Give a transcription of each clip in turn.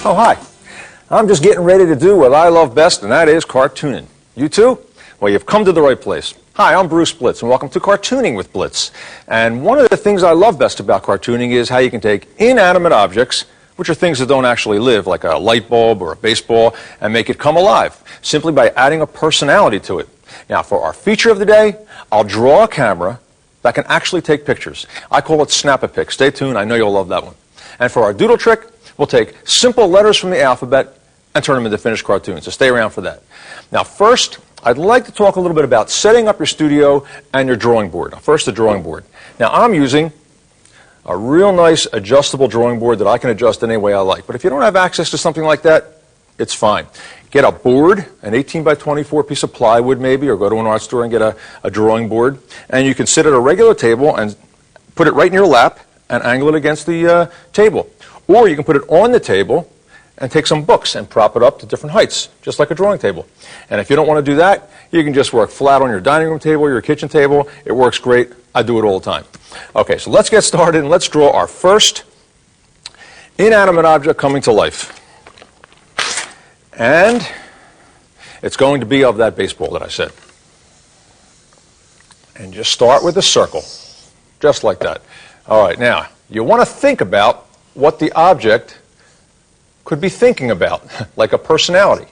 Oh, hi. I'm just getting ready to do what I love best, and that is cartooning. You too? Well, you've come to the right place. Hi, I'm Bruce Blitz, and welcome to Cartooning with Blitz. And one of the things I love best about cartooning is how you can take inanimate objects, which are things that don't actually live, like a light bulb or a baseball, and make it come alive, simply by adding a personality to it. Now, for our feature of the day, I'll draw a camera that can actually take pictures. I call it Snap-A-Pic. Stay tuned, I know you'll love that one. And for our doodle trick, we'll take simple letters from the alphabet and turn them into finished cartoons, so stay around for that. Now first, I'd like to talk a little bit about setting up your studio and your drawing board. Now, first, the drawing board. Now, I'm using a real nice adjustable drawing board that I can adjust any way I like. But if you don't have access to something like that, it's fine. Get a board, an 18 by 24 piece of plywood maybe, or go to an art store and get a drawing board. And you can sit at a regular table and put it right in your lap and angle it against the table. Or you can put it on the table and take some books and prop it up to different heights, just like a drawing table. And if you don't want to do that, you can just work flat on your dining room table, your kitchen table. It works great. I do it all the time. Okay, so let's get started and let's draw our first inanimate object coming to life. And it's going to be of that baseball that I said. And just start with a circle, just like that. All right, now, you want to think about what the object could be thinking about, like a personality.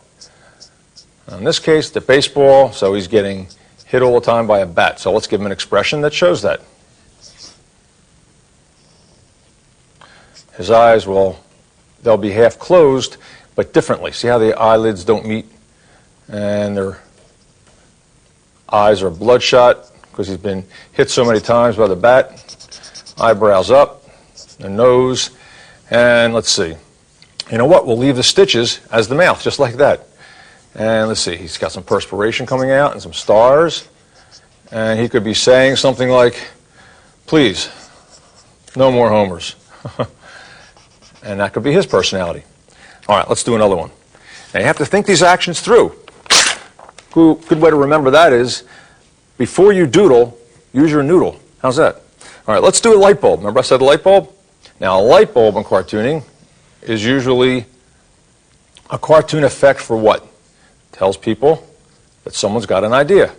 In this case, the baseball, so he's getting hit all the time by a bat. So let's give him an expression that shows that. His eyes, well, they'll be half closed, but differently. See how the eyelids don't meet? And their eyes are bloodshot because he's been hit so many times by the bat. Eyebrows up, the nose, and let's see. You know what? We'll leave the stitches as the mouth, just like that. And let's see, he's got some perspiration coming out and some stars. And he could be saying something like, please, no more homers. And that could be his personality. All right, let's do another one. Now you have to think these actions through. Good way to remember that is, before you doodle, use your noodle. How's that? All right, let's do a light bulb. Remember I said a light bulb? Now a light bulb in cartooning is usually a cartoon effect for what? Tells people that someone's got an idea.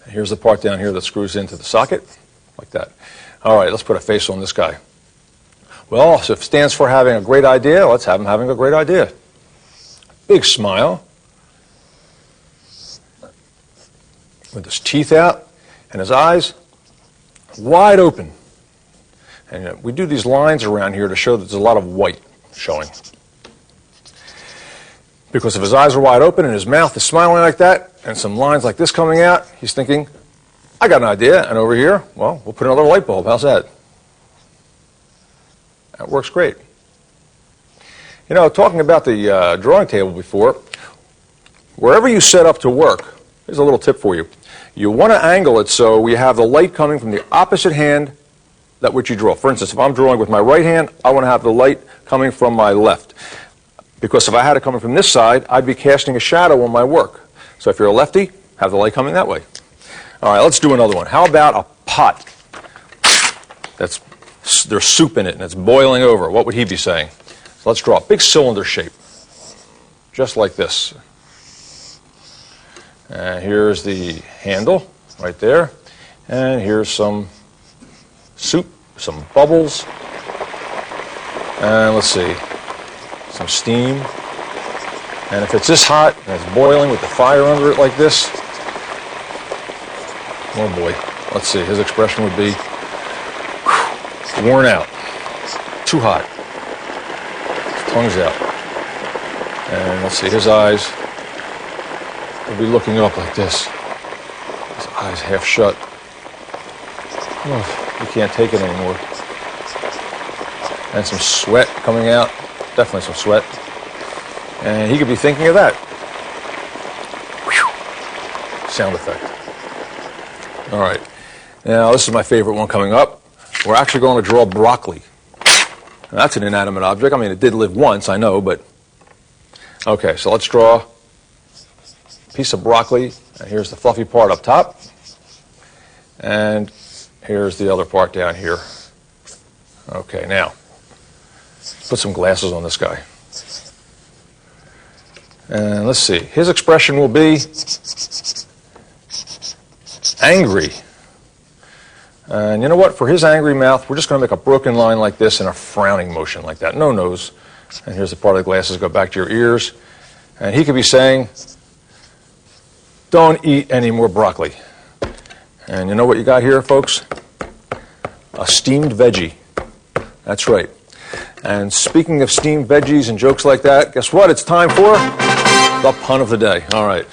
And here's the part down here that screws into the socket, like that. All right, let's put a face on this guy. Well, so if it stands for having a great idea, let's have him having a great idea. Big smile, with his teeth out and his eyes wide open. And we do these lines around here to show that there's a lot of white showing. Because if his eyes are wide open and his mouth is smiling like that, and some lines like this coming out, he's thinking, I got an idea. And over here, well, we'll put another light bulb. How's that? That works great. You know, talking about the drawing table before, wherever you set up to work, here's a little tip for you. You want to angle it so we have the light coming from the opposite hand that which you draw. For instance, if I'm drawing with my right hand, I want to have the light coming from my left. Because if I had it coming from this side, I'd be casting a shadow on my work. So if you're a lefty, have the light coming that way. All right, let's do another one. How about a pot? There's soup in it and it's boiling over. What would he be saying? So let's draw a big cylinder shape, just like this. And here's the handle right there. And here's some soup, some bubbles, and let's see, some steam. And if it's this hot and it's boiling with the fire under it like this, oh boy, let's see, his expression would be worn out, too hot, his tongue's out. And let's see, his eyes will be looking up like this, his eyes half shut. Oh. You can't take it anymore. And some sweat coming out, definitely some sweat. And he could be thinking of that. Whew. Sound effect. All right, now this is my favorite one coming up. We're actually going to draw broccoli. Now, that's an inanimate object. I mean, it did live once, I know, but... Okay, so let's draw a piece of broccoli. And here's the fluffy part up top. And here's the other part down here. Okay, now, put some glasses on this guy. And let's see, his expression will be angry. And you know what? For his angry mouth, we're just going to make a broken line like this and a frowning motion like that. No nose. And here's the part of the glasses go back to your ears. And he could be saying, don't eat any more broccoli. And you know what you got here, folks? A steamed veggie. That's right. And speaking of steamed veggies and jokes like that, guess what? It's time for the pun of the day. All right.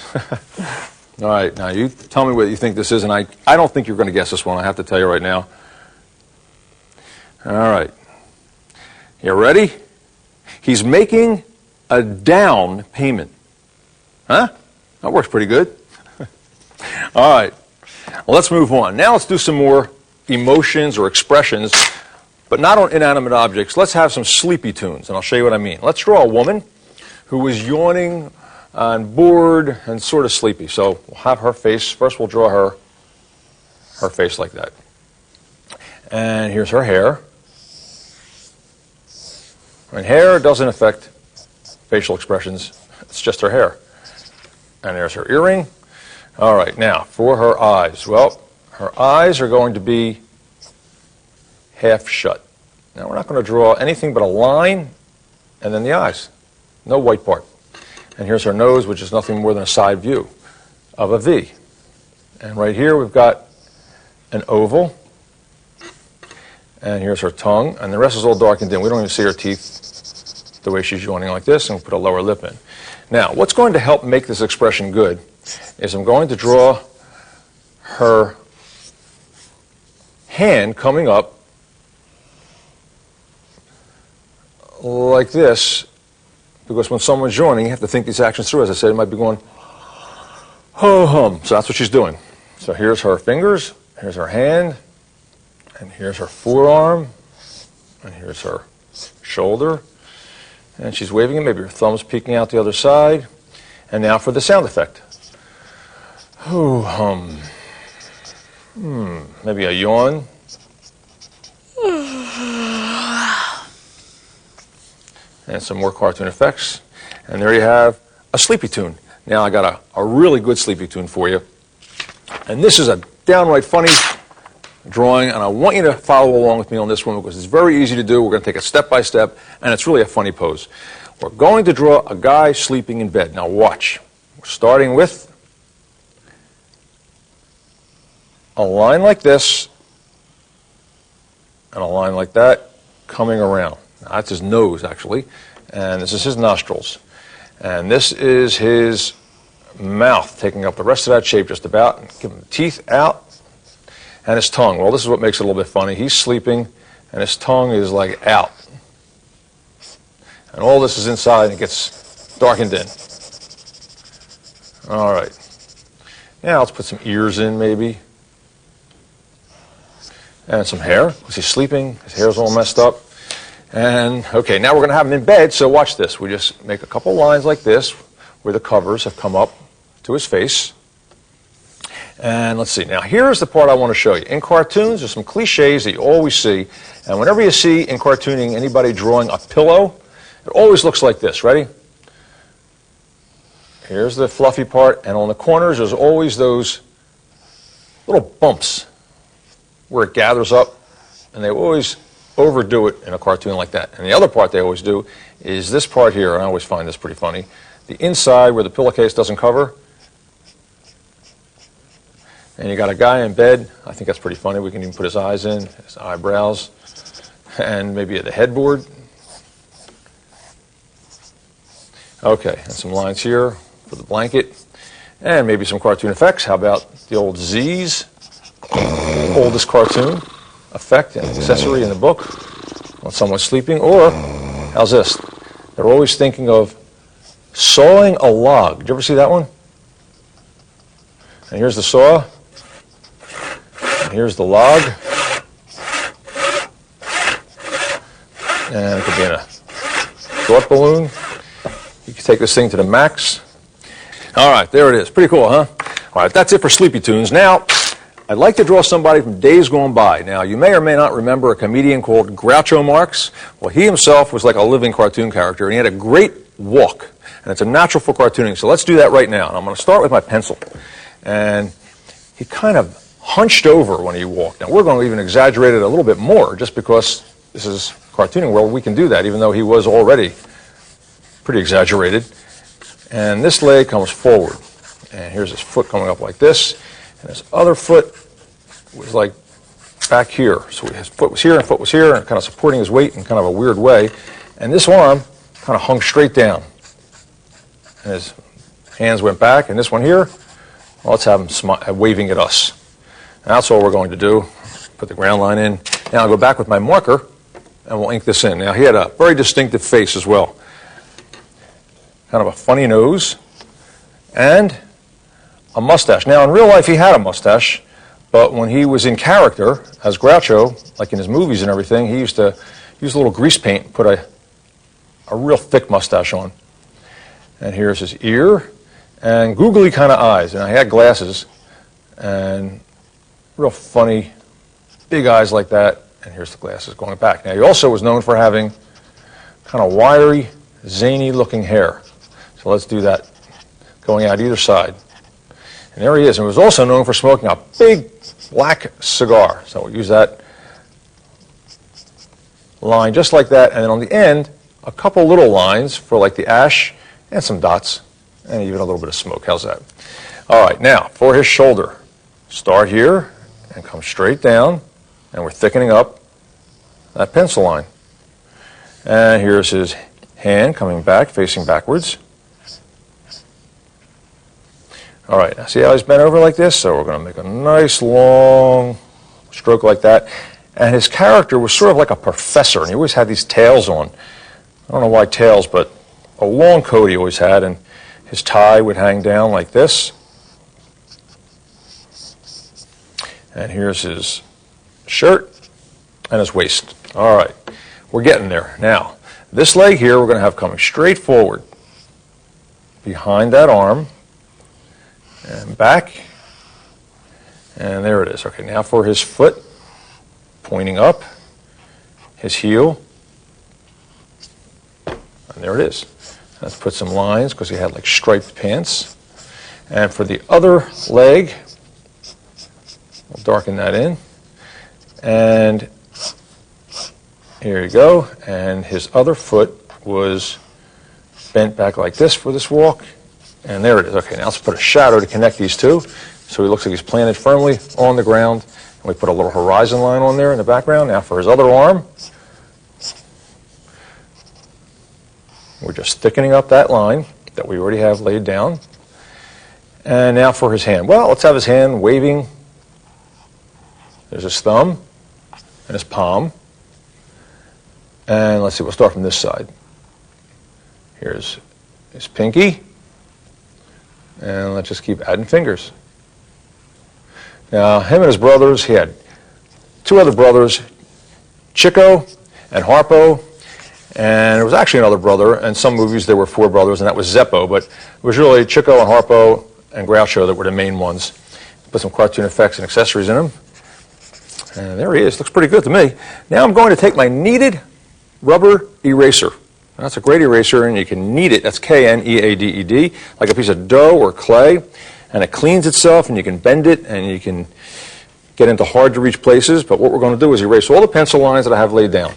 All right, now you tell me what you think this is, and I don't think you're going to guess this one, I have to tell you right now. All right. You ready? He's making a down payment. Huh? That works pretty good. All right. Well, let's move on. Now let's do some more emotions or expressions, but not on inanimate objects. Let's have some sleepy tunes, and I'll show you what I mean. Let's draw a woman who is yawning and bored and sort of sleepy. So we'll have her face. First we'll draw her face like that. And here's her hair. And hair doesn't affect facial expressions. It's just her hair. And there's her earring. All right, now for her eyes. Well, her eyes are going to be half shut. Now we're not going to draw anything but a line and then the eyes. No white part. And here's her nose, which is nothing more than a side view of a V. And right here we've got an oval. And here's her tongue. And the rest is all darkened in. We don't even see her teeth the way she's yawning like this. And we'll put a lower lip in. Now, what's going to help make this expression good is I'm going to draw her hand coming up like this. Because when someone's yawning, you have to think these actions through. As I said, it might be going, ho-hum. So that's what she's doing. So here's her fingers, here's her hand, and here's her forearm, and here's her shoulder. And she's waving it. Maybe her thumb's peeking out the other side. And now for the sound effect. Ho-hum. Maybe a yawn. And some more cartoon effects. And there you have a sleepy tune. Now I got a really good sleepy tune for you. And this is a downright funny drawing, and I want you to follow along with me on this one because it's very easy to do. We're going to take it step by step, and it's really a funny pose. We're going to draw a guy sleeping in bed. Now watch. We're starting with a line like this and a line like that coming around. Now, that's his nose, actually, and this is his nostrils. And this is his mouth, taking up the rest of that shape just about, and give him the teeth out, and his tongue. Well, this is what makes it a little bit funny. He's sleeping, and his tongue is like out. And all this is inside, and it gets darkened in. All right. Now let's put some ears in, maybe. And some hair, because he's sleeping. His hair's all messed up. And, okay, now we're going to have him in bed, so watch this. We just make a couple lines like this, where the covers have come up to his face. And let's see. Now, here's the part I want to show you. In cartoons, there's some cliches that you always see. And whenever you see in cartooning anybody drawing a pillow, it always looks like this. Ready? Here's the fluffy part. And on the corners, there's always those little bumps where it gathers up. And they always overdo it in a cartoon like that. And the other part they always do is this part here. And I always find this pretty funny. The inside where the pillowcase doesn't cover. And you got a guy in bed. I think that's pretty funny. We can even put his eyes in, his eyebrows, and maybe at the headboard. Okay, and some lines here for the blanket, and maybe some cartoon effects. How about the old Z's, oldest cartoon effect and accessory in the book when someone's sleeping? Or, how's this? They're always thinking of sawing a log. Did you ever see that one? And here's the saw. And here's the log. And it could be in a thought balloon. You can take this thing to the max. All right, there it is. Pretty cool, huh? All right, that's it for Sleepy Tunes. Now, I'd like to draw somebody from days gone by. Now, you may or may not remember a comedian called Groucho Marx. Well, he himself was like a living cartoon character, and he had a great walk. And it's a natural for cartooning. So let's do that right now. And I'm going to start with my pencil. And he kind of hunched over when he walked. Now, we're going to even exaggerate it a little bit more just because this is cartooning world. We can do that, even though he was already pretty exaggerated. And this leg comes forward. And here's his foot coming up like this. And his other foot was like back here. So his foot was here and foot was here and kind of supporting his weight in kind of a weird way. And this arm kind of hung straight down. And his hands went back. And this one here, well, let's have him waving at us. And that's all we're going to do. Put the ground line in. Now I'll go back with my marker and we'll ink this in. Now he had a very distinctive face as well. Kind of a funny nose and a mustache. Now in real life he had a mustache, but when he was in character as Groucho, like in his movies and everything, he used to use a little grease paint and put a real thick mustache on. And here's his ear and googly kind of eyes. And he had glasses and real funny big eyes like that. And here's the glasses going back. Now he also was known for having kind of wiry, zany looking hair. So let's do that going out either side. And there he is. And he was also known for smoking a big black cigar. So we'll use that line just like that. And then on the end, a couple little lines for like the ash and some dots and even a little bit of smoke. How's that? All right, now for his shoulder. Start here and come straight down. And we're thickening up that pencil line. And here's his hand coming back, facing backwards. All right, now see how he's bent over like this? So we're going to make a nice long stroke like that. And his character was sort of like a professor, and he always had these tails on. I don't know why tails, but a long coat he always had, and his tie would hang down like this. And here's his shirt and his waist. All right, we're getting there. Now, this leg here we're going to have coming straight forward behind that arm and back. And there it is. Okay, now for his foot, pointing up, his heel, and there it is. Let's put some lines because he had like striped pants. And for the other leg, we'll darken that in. And here you go. And his other foot was bent back like this for this walk. And there it is. Okay, now let's put a shadow to connect these two. So he looks like he's planted firmly on the ground. And we put a little horizon line on there in the background. Now for his other arm, we're just thickening up that line that we already have laid down. And now for his hand. Well, let's have his hand waving. There's his thumb and his palm. And let's see, we'll start from this side. Here's his pinky. And let's just keep adding fingers. Now, him and his brothers, he had two other brothers, Chico and Harpo, and there was actually another brother. In some movies there were four brothers, and that was Zeppo, but it was really Chico and Harpo and Groucho that were the main ones. Put some cartoon effects and accessories in them. And there he is. Looks pretty good to me. Now I'm going to take my kneaded rubber eraser. Now, that's a great eraser, and you can knead it. That's K-N-E-A-D-E-D, like a piece of dough or clay. And it cleans itself, and you can bend it, and you can get into hard-to-reach places. But what we're going to do is erase all the pencil lines that I have laid down.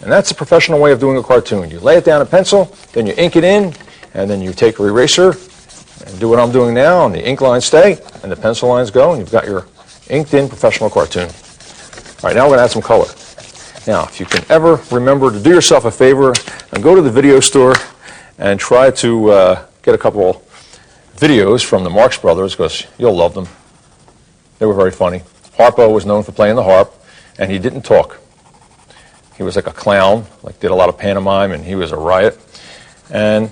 And that's a professional way of doing a cartoon. You lay it down in pencil, then you ink it in, and then you take your eraser and do what I'm doing now, and the ink lines stay, and the pencil lines go, and you've got your inked-in professional cartoon. All right, now we're going to add some color. Now, if you can ever remember to do yourself a favor and go to the video store and try to get a couple videos from the Marx Brothers, because you'll love them. They were very funny. Harpo was known for playing the harp, and he didn't talk. He was like a clown, like did a lot of pantomime, and he was a riot. And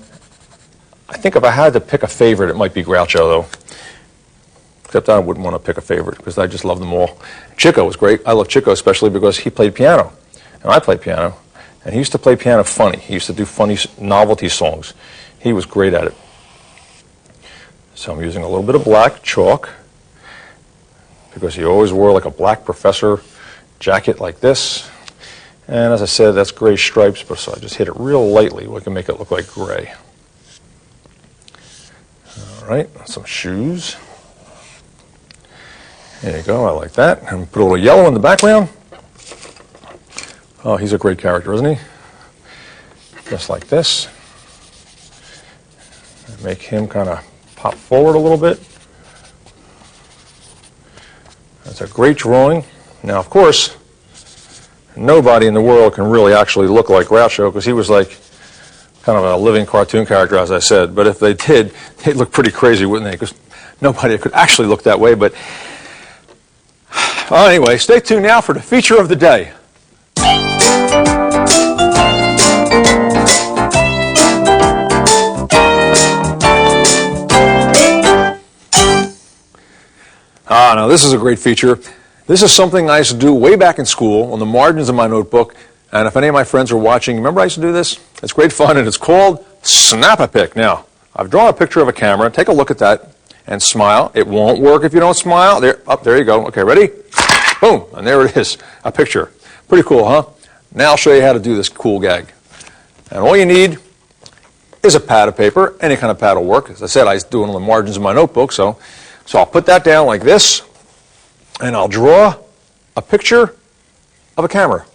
I think if I had to pick a favorite, it might be Groucho, though. Except I wouldn't want to pick a favorite because I just love them all. Chico was great. I love Chico especially because he played piano. And I played piano. And he used to play piano funny. He used to do funny novelty songs. He was great at it. So I'm using a little bit of black chalk because he always wore like a black professor jacket like this. And as I said, that's gray stripes, but so I just hit it real lightly. We can make it look like gray. All right, some shoes. There you go, I like that. And put a little yellow in the background. Oh, he's a great character, isn't he? Just like this. And make him kind of pop forward a little bit. That's a great drawing. Now, of course, nobody in the world can really actually look like Groucho because he was like kind of a living cartoon character, as I said. But if they did, they'd look pretty crazy, wouldn't they? Because nobody could actually look that way. But well, anyway, stay tuned now for the feature of the day. Now this is a great feature. This is something I used to do way back in school on the margins of my notebook. And if any of my friends are watching, remember I used to do this? It's great fun, and it's called Snap-a-Pic. Now, I've drawn a picture of a camera. Take a look at that and smile. It won't work if you don't smile. There, there you go. Okay, ready? Boom, and there it is, a picture. Pretty cool, huh? Now I'll show you how to do this cool gag. And all you need is a pad of paper. Any kind of pad will work. As I said, I do it on the margins of my notebook, so I'll put that down like this, and I'll draw a picture of a camera,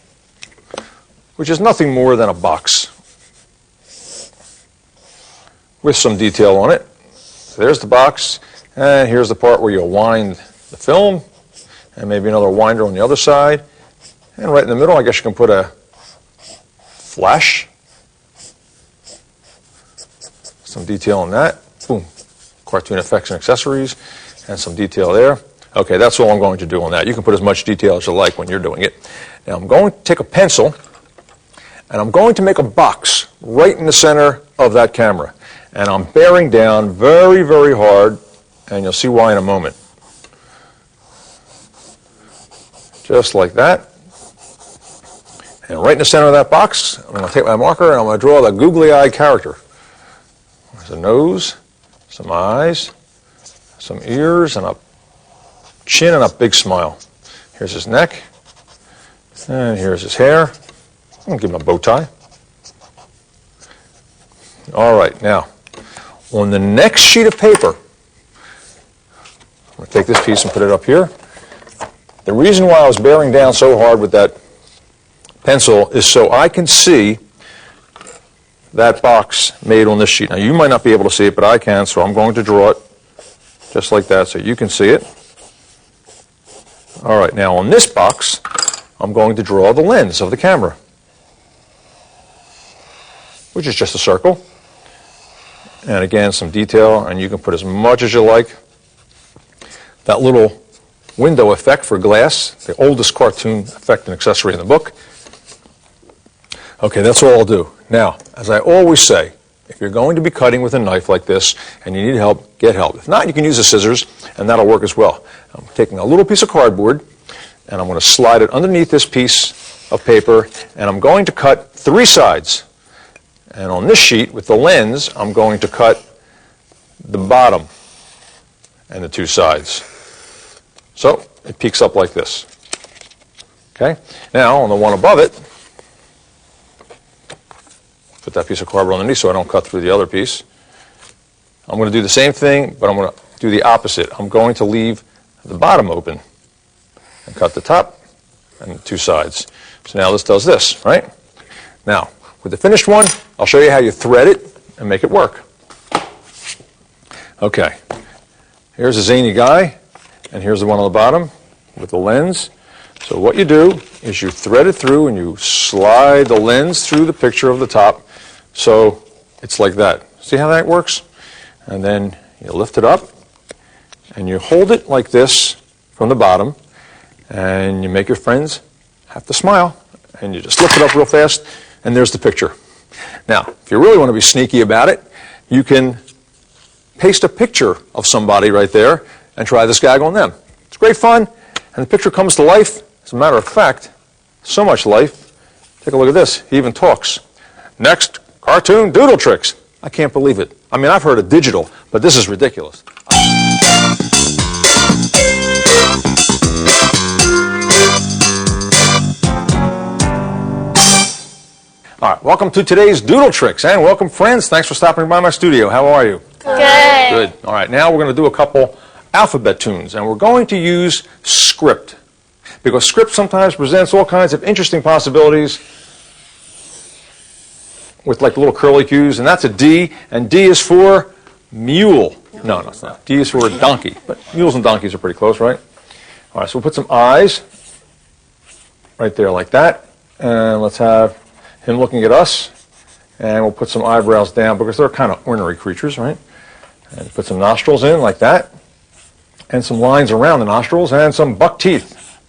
which is nothing more than a box with some detail on it. So there's the box, and here's the part where you'll wind the film, and maybe another winder on the other side. And right in the middle, I guess you can put a flash. Some detail on that. Boom. Cartoon effects and accessories, and some detail there. Okay, that's all I'm going to do on that. You can put as much detail as you like when you're doing it. Now I'm going to take a pencil, and I'm going to make a box right in the center of that camera. And I'm bearing down very, very hard, and you'll see why in a moment. Just like that. And right in the center of that box, I'm going to take my marker and I'm going to draw the googly-eyed character. There's a nose, some eyes, some ears, and a chin, and a big smile. Here's his neck, and here's his hair. I'm going to give him a bow tie. All right, now, on the next sheet of paper, I'm going to take this piece and put it up here. The reason why I was bearing down so hard with that pencil is so I can see that box made on this sheet. Now, you might not be able to see it, but I can, so I'm going to draw it just like that so you can see it. All right, now on this box, I'm going to draw the lens of the camera, which is just a circle. And again, some detail, and you can put as much as you like. That little window effect for glass, the oldest cartoon effect and accessory in the book. Okay, that's all I'll do. Now, as I always say, if you're going to be cutting with a knife like this and you need help, get help. If not, you can use the scissors, and that'll work as well. I'm taking a little piece of cardboard, and I'm going to slide it underneath this piece of paper, and I'm going to cut 3 sides. And on this sheet, with the lens, I'm going to cut the bottom and the 2 sides. So it peeks up like this. Okay? Now, on the one above it, put that piece of cardboard underneath so I don't cut through the other piece. I'm going to do the same thing, but I'm going to do the opposite. I'm going to leave the bottom open and cut the top and the 2 sides. So now this does this, right? Now, with the finished one, I'll show you how you thread it and make it work. Okay, here's a zany guy, and here's the one on the bottom with the lens. So what you do is you thread it through and you slide the lens through the picture of the top so it's like that. See how that works? And then you lift it up and you hold it like this from the bottom, and you make your friends have to smile, and you just lift it up real fast, and there's the picture. Now, if you really want to be sneaky about it, you can paste a picture of somebody right there and try this gag on them. It's great fun, and the picture comes to life. As a matter of fact, so much life. Take a look at this. He even talks. Next, cartoon doodle tricks. I can't believe it. I mean, I've heard of digital, but this is ridiculous. All right, welcome to today's Doodle Tricks, and welcome friends. Thanks for stopping by my studio. How are you? Good. Good. All right, now we're going to do a couple alphabet tunes, and we're going to use script, because script sometimes presents all kinds of interesting possibilities with like little curly cues, and that's a D, and D is for mule. No, it's not. D is for donkey, but mules and donkeys are pretty close, right? All right, so we'll put some eyes right there like that, and let's have him looking at us, and we'll put some eyebrows down because they're kind of ornery creatures, right? And put some nostrils in like that, and some lines around the nostrils, and some buck teeth,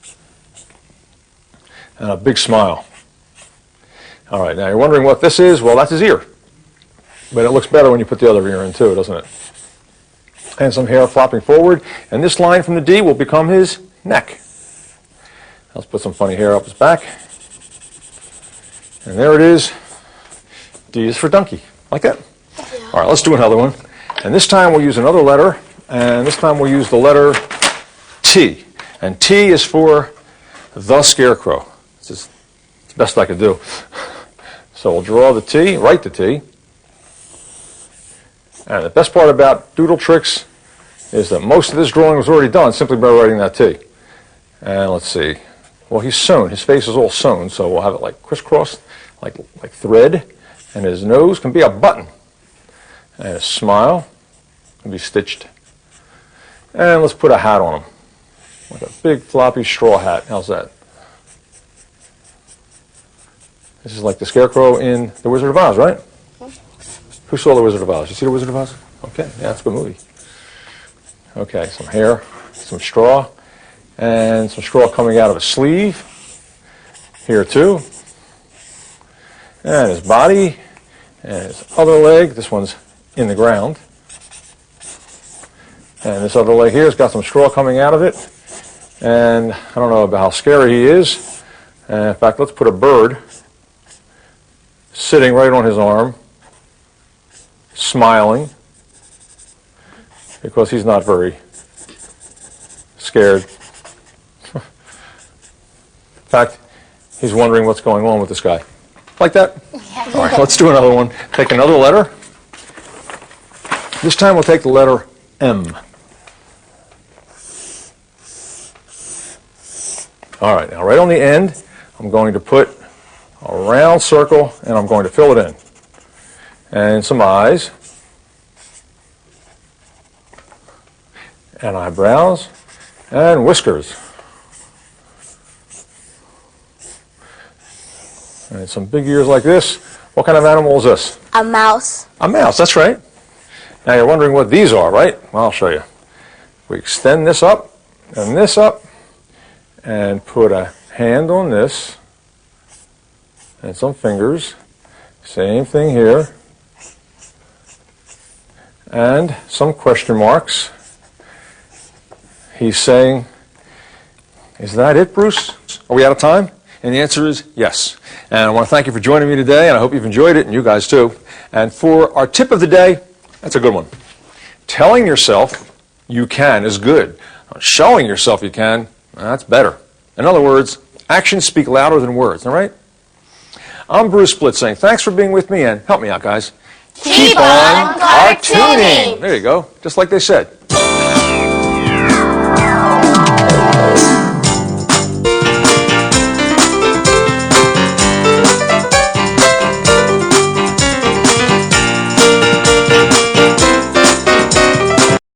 and a big smile. All right, now you're wondering what this is. Well, that's his ear, but it looks better when you put the other ear in too, doesn't it? And some hair flopping forward, and this line from the D will become his neck. Let's put some funny hair up his back, and there it is. D is for donkey, like that. All right, let's do another one. And this time we'll use another letter, and this time we'll use the letter T. And T is for the scarecrow. This is the best I could do. So we'll draw the T, write the T. And the best part about doodle tricks is that most of this drawing was already done simply by writing that T. And let's see. Well, he's sewn. His face is all sewn, so we'll have it like crisscrossed, like thread. And his nose can be a button. And his smile can be stitched. And let's put a hat on him, like a big floppy straw hat. How's that? This is like the scarecrow in The Wizard of Oz, right? Who saw The Wizard of Oz? You see The Wizard of Oz? Okay, yeah, that's a good movie. Okay, some hair, some straw, and some straw coming out of a sleeve. Here too. And his body, and his other leg. This one's in the ground. And this other leg here has got some straw coming out of it. And I don't know about how scary he is. In fact, let's put a bird sitting right on his arm, smiling, because he's not very scared. In fact, he's wondering what's going on with this guy. Like that? Yeah. All right, let's do another one. Take another letter. This time we'll take the letter M. All right, now right on the end, I'm going to put a round circle, and I'm going to fill it in. And some eyes. And eyebrows. And whiskers. And some big ears like this. What kind of animal is this? A mouse. A mouse, that's right. Now you're wondering what these are, right? Well, I'll show you. We extend this up, and put a hand on this, and some fingers. Same thing here. And some question marks. He's saying, is that it, Bruce? Are we out of time? And the answer is yes. And I want to thank you for joining me today, and I hope you've enjoyed it, and you guys too. And for our tip of the day, that's a good one. Telling yourself you can is good. Showing yourself you can, that's better. In other words, actions speak louder than words, all right? I'm Bruce Blitz saying thanks for being with me, and help me out, guys. Keep on cartooning! There you go, just like they said.